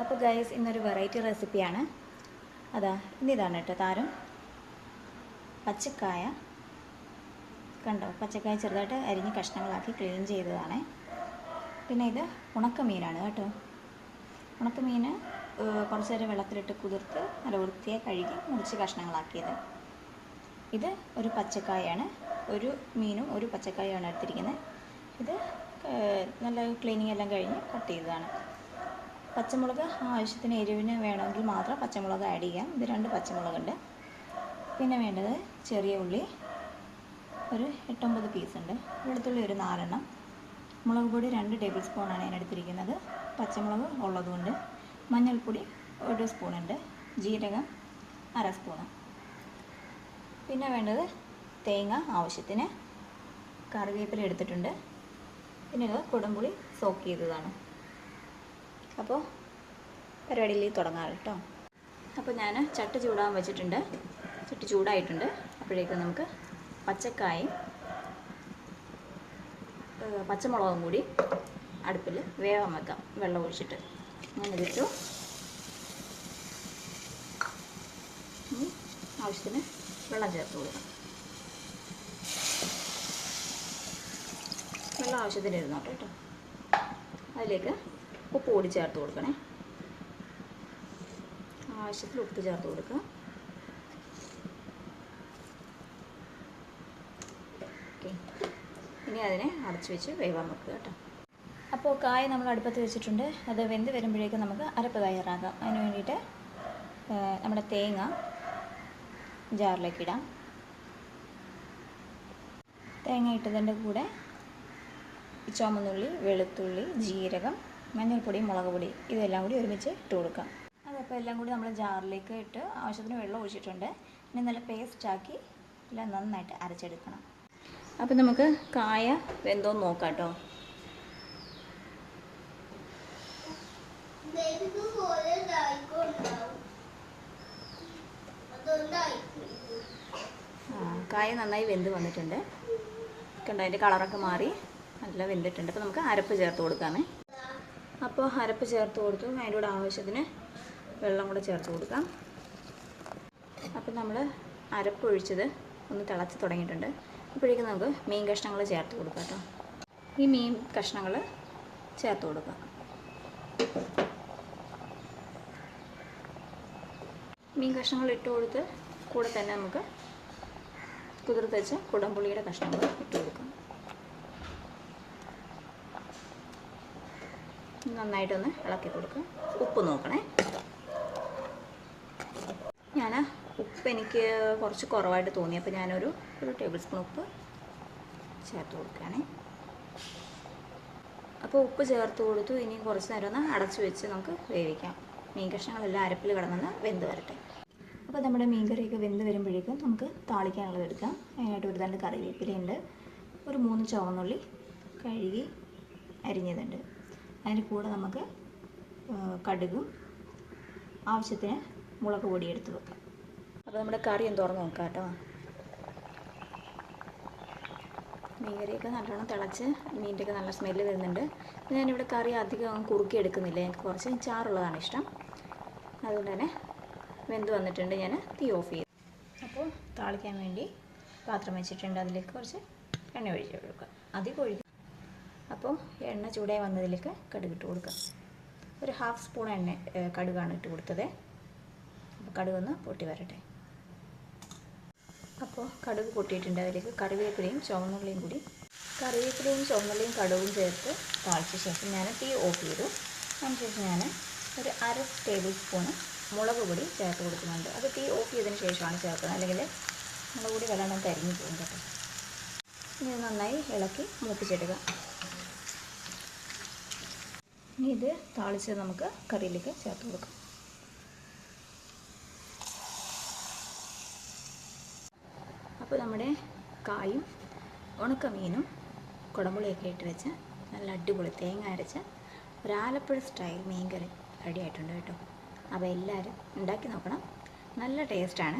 അപ്പോൾ ഗൈസ് ഇന്നൊരു വെറൈറ്റി റെസിപ്പിയാണ്. ഇതാണ് കേട്ടോ താരം. പച്ചക്കായ കണ്ടോ, പച്ചക്കായ ചെറുതായിട്ട് അരിഞ്ഞ് കഷ്ണങ്ങളാക്കി ക്ലീൻ ചെയ്തതാണ്. പിന്നെ ഇത് ഉണക്കമീനാണ് കേട്ടോ. ഉണക്കമീൻ കുറച്ച് നേരം വെള്ളത്തിലിട്ട് കുതിർത്ത് നല്ല വൃത്തിയായി കഴുകി മുറിച്ച് കഷ്ണങ്ങളാക്കിയത്. ഇത് ഒരു പച്ചക്കായാണ്, ഒരു മീനും ഒരു പച്ചക്കായാണ് എടുത്തിരിക്കുന്നത്. ഇത് നല്ല ക്ലീനിങ് എല്ലാം കഴിഞ്ഞ് കട്ട് ചെയ്തതാണ്. പച്ചമുളക് ആവശ്യത്തിന് എരിവിന് വേണമെങ്കിൽ മാത്രം പച്ചമുളക് ആഡ് ചെയ്യാം. ഇത് 2 പച്ചമുളകുണ്ട്. പിന്നെ വേണ്ടത് ചെറിയ ഉള്ളി ഒരു 8-9 പീസുണ്ട്. വെളുത്തുള്ളി ഒരു 4 എണ്ണം. മുളക് പൊടി 2 ടേബിൾ സ്പൂണാണ് ഞാൻ എടുത്തിരിക്കുന്നത്, പച്ചമുളക് ഉള്ളതുകൊണ്ട്. മഞ്ഞൾപ്പൊടി 1 സ്പൂണുണ്ട്. ജീരകം 1/2 സ്പൂണ്. പിന്നെ വേണ്ടത് തേങ്ങ ആവശ്യത്തിന്, കറിവേപ്പില എടുത്തിട്ടുണ്ട്. പിന്നെ ഇത് കുടംപുളി സോക്ക് ചെയ്തതാണ്. അപ്പോൾ പരിപാടിയിൽ തുടങ്ങാം കേട്ടോ. അപ്പോൾ ഞാൻ ചട്ടി ചൂടാൻ വെച്ചിട്ടുണ്ട്. ചട്ടി ചൂടായിട്ടുണ്ട്. അപ്പോഴേക്കും നമുക്ക് പച്ചക്കായും പച്ചമുളകും കൂടി അടുപ്പിൽ വേവാൻ വെക്കാം. വെള്ളം ഒഴിച്ചിട്ട് അങ്ങനെ വെച്ചു. ആവശ്യത്തിന് വെള്ളം ചേർത്ത് കൊടുക്കണം. വെള്ളം ആവശ്യത്തിന് ഇരുന്നോട്ടെ കേട്ടോ. അതിലേക്ക് ഉപ്പ് കൂടി ചേർത്ത് കൊടുക്കണേ. ആവശ്യത്തിൽ ഉപ്പ് ചേർത്ത് കൊടുക്കുക. ഓക്കെ, ഇനി അതിനെ അടച്ചു വെച്ച് വേവാൻ വെക്കുക കേട്ടോ. അപ്പോൾ കായ നമ്മൾ അടുപ്പത്ത് വെച്ചിട്ടുണ്ട്. അത് വെന്ത് വരുമ്പോഴേക്കും നമുക്ക് അരപ്പ് തയ്യാറാക്കാം. അതിന് വേണ്ടിയിട്ട് നമ്മുടെ തേങ്ങ ജാറിലേക്ക് ഇടാം. തേങ്ങ ഇട്ടതിൻ്റെ കൂടെ ചുവന്നുള്ളി, വെളുത്തുള്ളി, ജീരകം, മഞ്ഞൾപ്പൊടി, മുളക് പൊടി ഇതെല്ലാം കൂടി ഒരുമിച്ച് ഇട്ട് കൊടുക്കാം. അതപ്പോൾ എല്ലാം കൂടി നമ്മൾ ജാറിലേക്ക് ഇട്ട് ആവശ്യത്തിന് വെള്ളം ഒഴിച്ചിട്ടുണ്ട്. ഇനി നല്ല പേസ്റ്റാക്കി എല്ലാം നന്നായിട്ട് അരച്ചെടുക്കണം. അപ്പോൾ നമുക്ക് കായ വെന്തോന്ന് നോക്കാം കേട്ടോ. കായ നന്നായി വെന്ത് വന്നിട്ടുണ്ട്. കണ്ടോ, അതിൻ്റെ കളറൊക്കെ മാറി നല്ല വെന്തിട്ടുണ്ട്. അപ്പോൾ നമുക്ക് അരപ്പ് ചേർത്ത് കൊടുക്കാമേ. അപ്പോൾ അരപ്പ് ചേർത്ത് കൊടുത്തു. അതിൻ്റെ കൂടെ ആവശ്യത്തിന് വെള്ളം കൂടെ ചേർത്ത് കൊടുക്കാം. അപ്പോൾ നമ്മൾ അരപ്പ് ഒഴിച്ചത് ഒന്ന് തിളച്ച് തുടങ്ങിയിട്ടുണ്ട്. അപ്പോഴേക്കും നമുക്ക് മീൻ കഷ്ണങ്ങൾ ചേർത്ത് കൊടുക്കാം കേട്ടോ. ഈ മീൻ കഷ്ണങ്ങൾ ചേർത്ത് കൊടുക്കാം. മീൻ കഷ്ണങ്ങൾ ഇട്ട് കൊടുത്ത് കൂടെ തന്നെ നമുക്ക് കുതിർത്ത് വെച്ച് കുടംപുളിയുടെ കഷ്ണങ്ങൾ ഇട്ട് കൊടുക്കാം. നന്നായിട്ടൊന്ന് ഇളക്കി കൊടുക്കുക. ഉപ്പ് നോക്കണേ. ഞാൻ ഉപ്പ് എനിക്ക് കുറച്ച് കുറവായിട്ട് തോന്നി. അപ്പോൾ ഞാനൊരു 1 ടേബിൾ സ്പൂൺ ഉപ്പ് ചേർത്ത് കൊടുക്കുകയാണേ. അപ്പോൾ ഉപ്പ് ചേർത്ത് കൊടുത്തു. ഇനി കുറച്ച് നേരം ഒന്ന് അടച്ചു വെച്ച് നമുക്ക് വേവിക്കാം. മീൻ കഷ്ണങ്ങളെല്ലാം അരപ്പിൽ കിടന്ന് വെന്ത് വരട്ടെ. അപ്പോൾ നമ്മുടെ മീൻ കറിയൊക്കെ വെന്ത് വരുമ്പോഴേക്കും നമുക്ക് താളിക്കാനുള്ളത് എടുക്കാം. അതിനായിട്ട് ഒരു 2 കറിവേപ്പിലയുണ്ട്, ഒരു 3 ചുവന്നുള്ളി കഴുകി അരിഞ്ഞതുണ്ട്. അതിന് കൂടെ നമുക്ക് കടുകും ആവശ്യത്തിന് മുളക് പൊടി എടുത്ത് വെക്കാം. അപ്പോൾ നമ്മുടെ കറി ഒന്ന് തുറന്ന് നോക്കാം കേട്ടോ. മീൻ കറിയൊക്കെ നല്ലോണം തിളച്ച് മീനിൻ്റെയൊക്കെ നല്ല സ്മെല്ല് വരുന്നുണ്ട്. ഞാനിവിടെ കറി അധികം കുറുക്കി എടുക്കുന്നില്ല, എനിക്ക് കുറച്ച് ചാറുള്ളതാണ് ഇഷ്ടം. അതുകൊണ്ട് തന്നെ വെന്ത് വന്നിട്ടുണ്ട്. ഞാൻ തീ ഓഫ് ചെയ്യും. അപ്പോൾ താളിക്കാൻ വേണ്ടി പാത്രം വെച്ചിട്ടുണ്ട്. അതിലേക്ക് കുറച്ച് എണ്ണ ഒഴിച്ച് കൊടുക്കുക. അധികം ഒഴിക്കുക. അപ്പോൾ എണ്ണ ചൂടായി വന്നതിലേക്ക് കടുക് ഇട്ട് കൊടുക്കുക. ഒരു 1/2 സ്പൂൺ കടുകാണ് ഇട്ട് കൊടുത്തത്. അപ്പോൾ കടുകൊന്ന് പൊട്ടി വരട്ടെ. അപ്പോൾ കടുക് പൊട്ടിയിട്ടുണ്ട്. അതിലേക്ക് കറിവേപ്പിലയും ചുവന്നുള്ളിയും കടുകും ചേർത്ത് താളിച്ച ശേഷം ഞാൻ തീ ഓഫ് ചെയ്തു. അതിനുശേഷം ഞാൻ ഒരു 1/2 ടേബിൾ സ്പൂണ് മുളക് പൊടി ചേർത്ത് കൊടുക്കുന്നുണ്ട്. അത് തീ ഓഫ് ചെയ്തതിന് ശേഷമാണ് ചേർക്കുന്നത്, അല്ലെങ്കിൽ മുളക് പൊടി വല്ലാണ്ട് കരിഞ്ഞു പോകും കേട്ടോ. ഇനി നന്നായി ഇളക്കി മൂപ്പിച്ചെടുക്കുക. ഇനി ഇത് താളിച്ച് നമുക്ക് കറിയിലേക്ക് ചേർത്ത് കൊടുക്കാം. അപ്പോൾ നമ്മുടെ കായും ഉണക്കമീനും കുടംപുളിയൊക്കെ ഇട്ട് വെച്ച് നല്ല അടിപൊളി തേങ്ങ അരച്ച ഒരു ആലപ്പുഴ സ്റ്റൈൽ മീൻ കറി റെഡി ആയിട്ടുണ്ട് കേട്ടോ. അപ്പോൾ എല്ലാവരും ഉണ്ടാക്കി നോക്കണം. നല്ല ടേസ്റ്റാണ്.